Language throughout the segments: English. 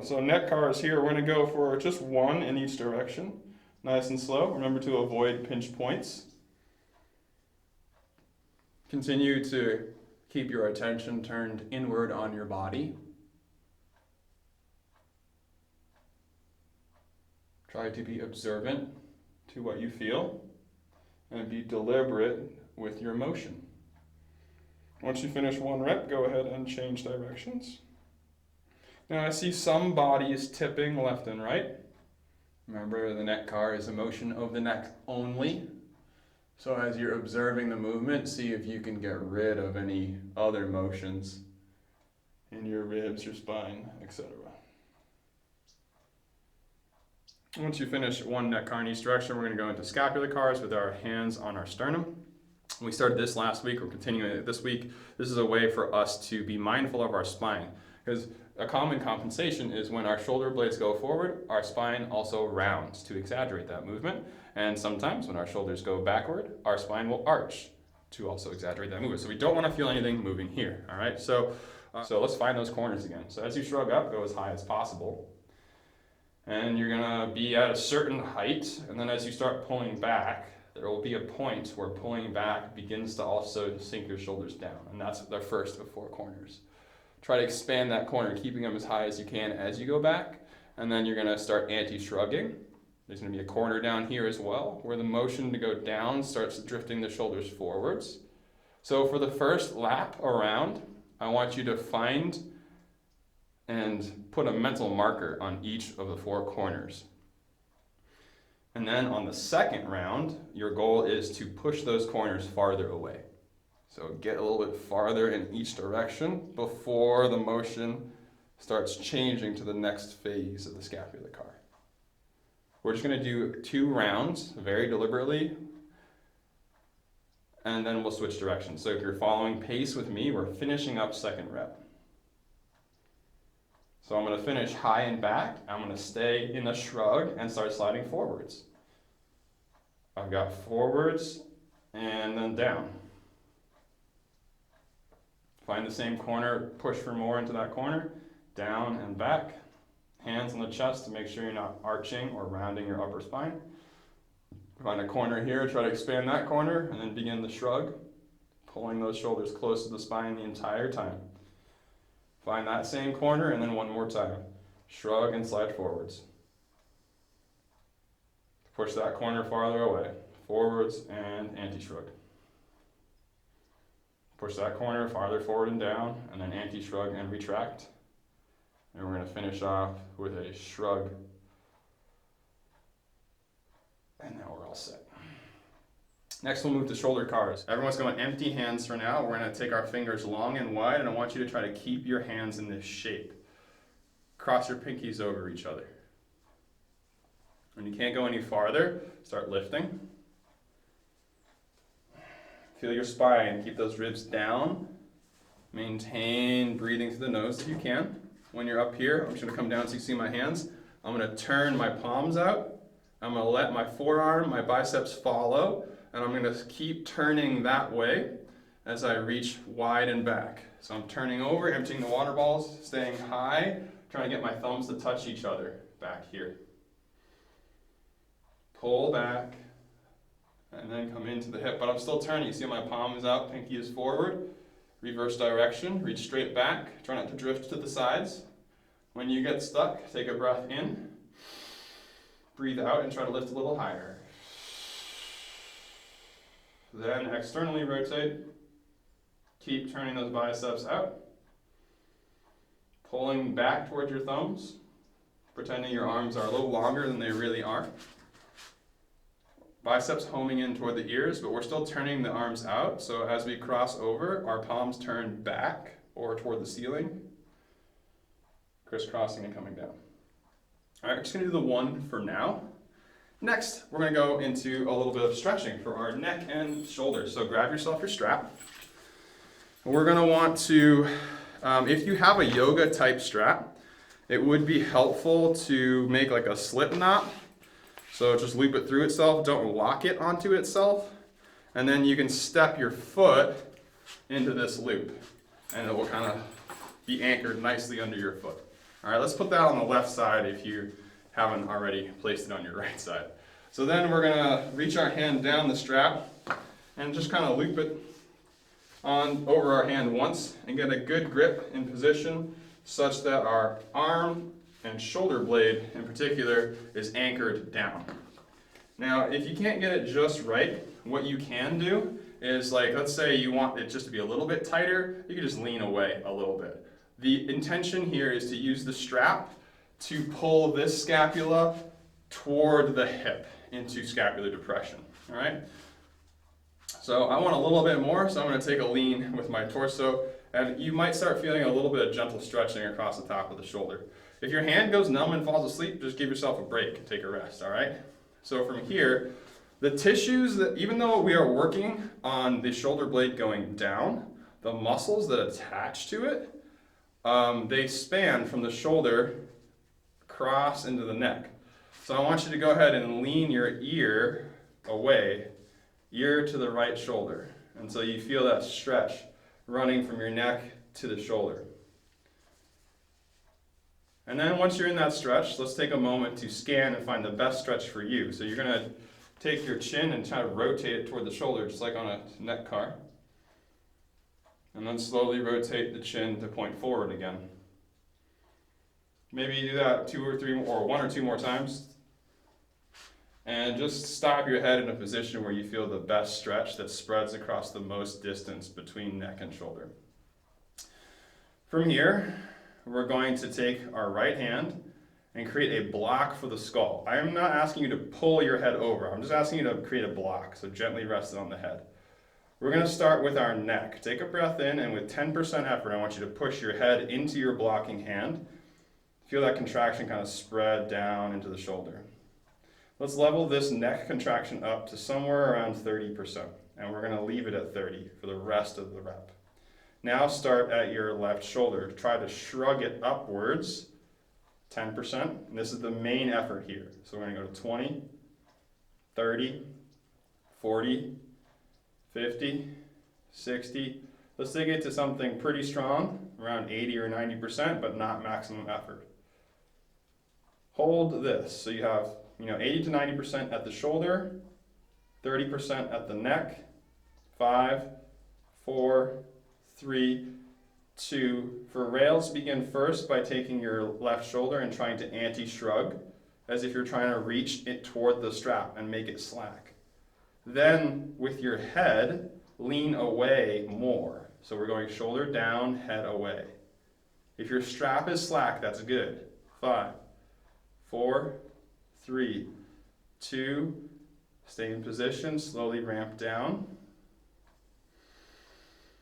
So neck cars here, we're going to go for just one in each direction. Nice and slow. Remember to avoid pinch points. Continue to keep your attention turned inward on your body. Try to be observant to what you feel and be deliberate with your motion. Once you finish one rep, go ahead and change directions. Now I see some bodies tipping left and right. Remember, the neck car is a motion of the neck only. So as you're observing the movement, see if you can get rid of any other motions in your ribs, your spine, etc. Once you finish one neck car in each direction, we're going to go into scapular cars with our hands on our sternum. We started this last week, we're continuing it this week. This is a way for us to be mindful of our spine, because a common compensation is when our shoulder blades go forward, our spine also rounds to exaggerate that movement. And sometimes when our shoulders go backward, our spine will arch to also exaggerate that movement. So we don't want to feel anything moving here, all right? So let's find those corners again. So as you shrug up, go as high as possible. And you're gonna be at a certain height, and then as you start pulling back, there will be a point where pulling back begins to also sink your shoulders down, and that's the first of 4 corners. Try to expand that corner, keeping them as high as you can as you go back, and then you're gonna start anti-shrugging. There's gonna be a corner down here as well, where the motion to go down starts drifting the shoulders forwards. So for the first lap around, I want you to find and put a mental marker on each of the 4 corners. And then on the second round, your goal is to push those corners farther away. So get a little bit farther in each direction before the motion starts changing to the next phase of the scapular car. We're just going to do 2 rounds very deliberately, and then we'll switch directions. So if you're following pace with me, we're finishing up second rep. So I'm going to finish high and back. I'm going to stay in a shrug and start sliding forwards. I've got forwards and then down. Find the same corner, push for more into that corner, down and back. Hands on the chest to make sure you're not arching or rounding your upper spine. Find a corner here, try to expand that corner, and then begin the shrug, pulling those shoulders close to the spine the entire time. Find that same corner, and then one more time. Shrug and slide forwards. Push that corner farther away. Forwards and anti-shrug. Push that corner farther forward and down, and then anti-shrug and retract. And we're going to finish off with a shrug. And now we're all set. Next we'll move to shoulder cars. Everyone's going empty hands for now. We're going to take our fingers long and wide, and I want you to try to keep your hands in this shape. Cross your pinkies over each other. When you can't go any farther, start lifting. Feel your spine, keep those ribs down. Maintain breathing through the nose if you can. When you're up here, I'm just going to come down so you see my hands. I'm going to turn my palms out. I'm going to let my forearm, my biceps follow. And I'm going to keep turning that way as I reach wide and back. So I'm turning over, emptying the water balls, staying high, trying to get my thumbs to touch each other back here. Pull back, and then come into the hip. But I'm still turning. You see my palm is out, pinky is forward. Reverse direction, reach straight back. Try not to drift to the sides. When you get stuck, take a breath in. Breathe out and try to lift a little higher. Then externally rotate. Keep turning those biceps out. Pulling back towards your thumbs. Pretending your arms are a little longer than they really are. Biceps homing in toward the ears, but we're still turning the arms out. So as we cross over, our palms turn back or toward the ceiling. Crisscrossing and coming down. All right, we're just going to do the one for now. Next, we're going to go into a little bit of stretching for our neck and shoulders. So grab yourself your strap. We're going to want to, if you have a yoga type strap, it would be helpful to make like a slip knot. So just loop it through itself, don't lock it onto itself. And then you can step your foot into this loop, and it will kind of be anchored nicely under your foot. All right, let's put that on the left side if you haven't already placed it on your right side. So then we're gonna reach our hand down the strap and just kind of loop it on over our hand once and get a good grip in position such that our arm and shoulder blade in particular is anchored down. Now, if you can't get it just right, what you can do is, like, let's say you want it just to be a little bit tighter, you can just lean away a little bit. The intention here is to use the strap to pull this scapula toward the hip into scapular depression, all right? So I want a little bit more, so I'm going to take a lean with my torso, and you might start feeling a little bit of gentle stretching across the top of the shoulder. If your hand goes numb and falls asleep, just give yourself a break and take a rest, all right? So from here, the tissues that, even though we are working on the shoulder blade going down, the muscles that attach to it, they span from the shoulder across into the neck. So I want you to go ahead and lean your ear away, ear to the right shoulder, until you feel that stretch running from your neck to the shoulder. And then once you're in that stretch, let's take a moment to scan and find the best stretch for you. So you're going to take your chin and try to rotate it toward the shoulder, just like on a neck car. And then slowly rotate the chin to point forward again. Maybe you do that 2 or 3 or 1 or 2 more times. And just stop your head in a position where you feel the best stretch that spreads across the most distance between neck and shoulder. From here, we're going to take our right hand and create a block for the skull. I am not asking you to pull your head over. I'm just asking you to create a block, so gently rest it on the head. We're going to start with our neck. Take a breath in, and with 10% effort, I want you to push your head into your blocking hand. Feel that contraction kind of spread down into the shoulder. Let's level this neck contraction up to somewhere around 30%, and we're going to leave it at 30 for the rest of the rep. Now start at your left shoulder. Try to shrug it upwards, 10%, and this is the main effort here. So we're going to go to 20, 30, 40, 50, 60. Let's take it to something pretty strong, around 80 or 90%, but not maximum effort. Hold this, so you have 80 to 90% at the shoulder, 30% at the neck, 5, 4, 3, 2. For rails, begin first by taking your left shoulder and trying to anti-shrug, as if you're trying to reach it toward the strap and make it slack. Then, with your head, lean away more. So we're going shoulder down, head away. If your strap is slack, that's good. 5, 4, 3, 2, stay in position, slowly ramp down.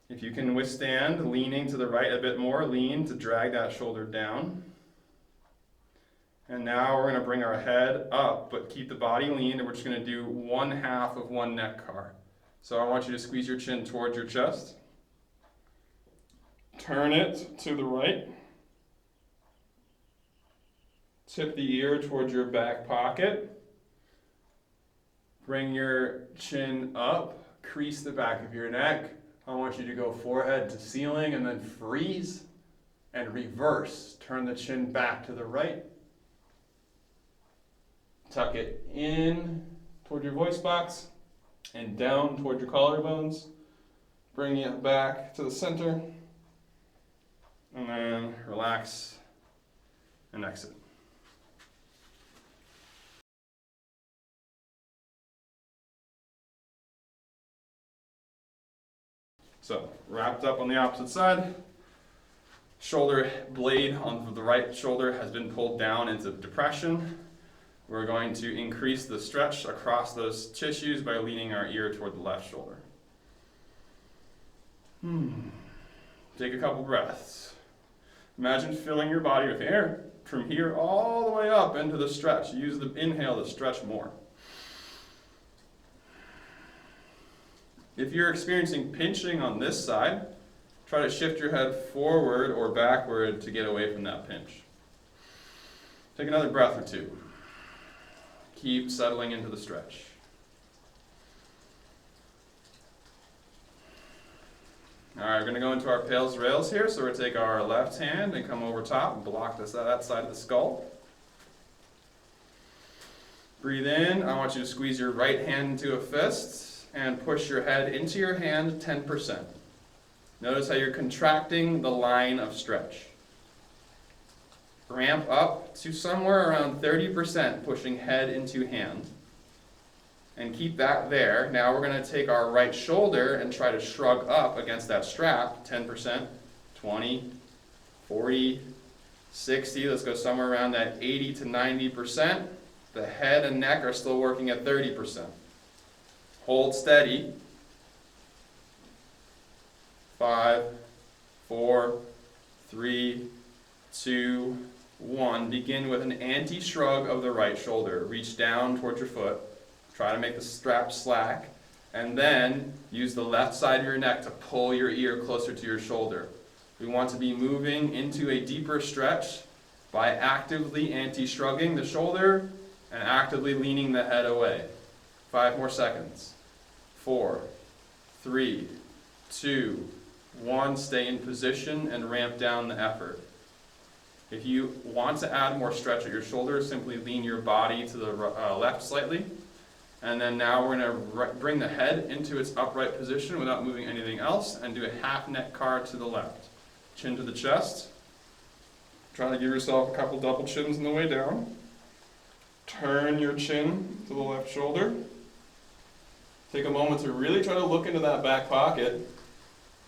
If you can withstand leaning to the right a bit more, lean to drag that shoulder down. And now we're going to bring our head up, but keep the body lean, and we're just going to do 1/2 of one neck car. So I want you to squeeze your chin towards your chest. Turn it to the right. Tip the ear towards your back pocket. Bring your chin up, crease the back of your neck. I want you to go forehead to ceiling and then freeze and reverse. Turn the chin back to the right. Tuck it in toward your voice box and down toward your collarbones. Bring it back to the center. And then relax and exit. So, wrapped up on the opposite side. Shoulder blade on the right shoulder has been pulled down into depression. We're going to increase the stretch across those tissues by leaning our ear toward the left shoulder. Take a couple breaths. Imagine filling your body with air from here all the way up into the stretch. Use the inhale to stretch more. If you're experiencing pinching on this side, try to shift your head forward or backward to get away from that pinch. Take another breath or 2. Keep settling into the stretch. All right, we're going to go into our pails rails here. So we're going to take our left hand and come over top and block that side of the skull. Breathe in. I want you to squeeze your right hand into a fist and push your head into your hand 10%. Notice how you're contracting the line of stretch. Ramp up to somewhere around 30%, pushing head into hand. And keep that there. Now we're going to take our right shoulder and try to shrug up against that strap. 10%, 20, 40, 60. Let's go somewhere around that 80 to 90%. The head and neck are still working at 30%. Hold steady. 5, 4, 3, 2, 1. Begin with an anti-shrug of the right shoulder. Reach down towards your foot. Try to make the strap slack, and then use the left side of your neck to pull your ear closer to your shoulder. We want to be moving into a deeper stretch by actively anti-shrugging the shoulder and actively leaning the head away. 5 more seconds. 4, 3, 2, 1. Stay in position and ramp down the effort. If you want to add more stretch at your shoulder, simply lean your body to the left slightly. And then now we're going to bring the head into its upright position without moving anything else and do a half neck card to the left. Chin to the chest. Try to give yourself a couple double chins on the way down. Turn your chin to the left shoulder. Take a moment to really try to look into that back pocket.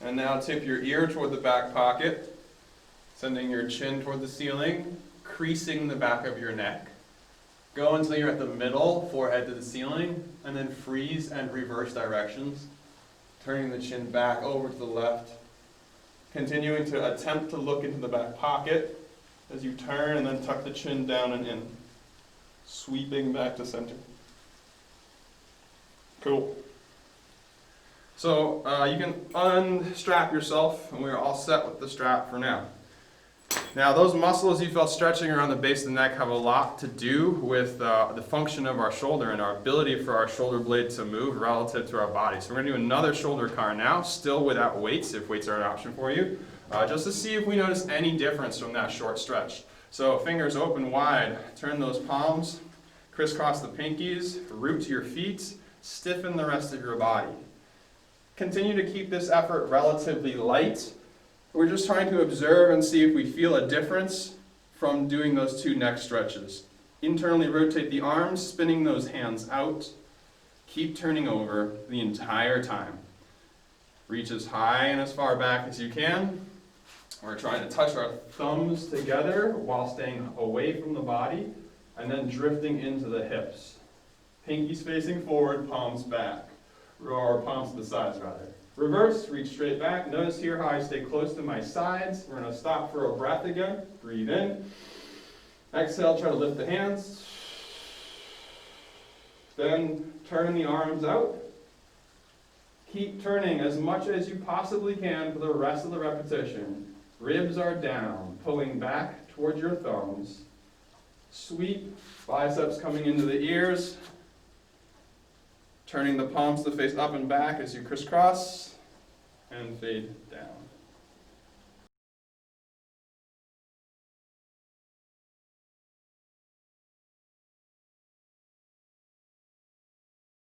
And now tip your ear toward the back pocket, sending your chin toward the ceiling, creasing the back of your neck. Go until you're at the middle, forehead to the ceiling, and then freeze and reverse directions, turning the chin back over to the left, continuing to attempt to look into the back pocket as you turn and then tuck the chin down and in, sweeping back to center. Cool. So you can unstrap yourself, and we're all set with the strap for now. Now, those muscles you felt stretching around the base of the neck have a lot to do with the function of our shoulder and our ability for our shoulder blade to move relative to our body. So we're going to do another shoulder car now, still without weights, if weights are an option for you, just to see if we notice any difference from that short stretch. So fingers open wide, turn those palms, crisscross the pinkies, root to your feet, stiffen the rest of your body. Continue to keep this effort relatively light. We're just trying to observe and see if we feel a difference from doing those 2 neck stretches. Internally rotate the arms, spinning those hands out. Keep turning over the entire time. Reach as high and as far back as you can. We're trying to touch our thumbs together while staying away from the body and then drifting into the hips. Pinkies facing forward, palms back. Or palms to the sides, rather. Reverse, reach straight back. Notice here how I stay close to my sides. We're going to stop for a breath again. Breathe in. Exhale, try to lift the hands. Then turn the arms out. Keep turning as much as you possibly can for the rest of the repetition. Ribs are down, pulling back towards your thumbs. Sweep, biceps coming into the ears. Turning the palms to face up and back as you crisscross and fade down.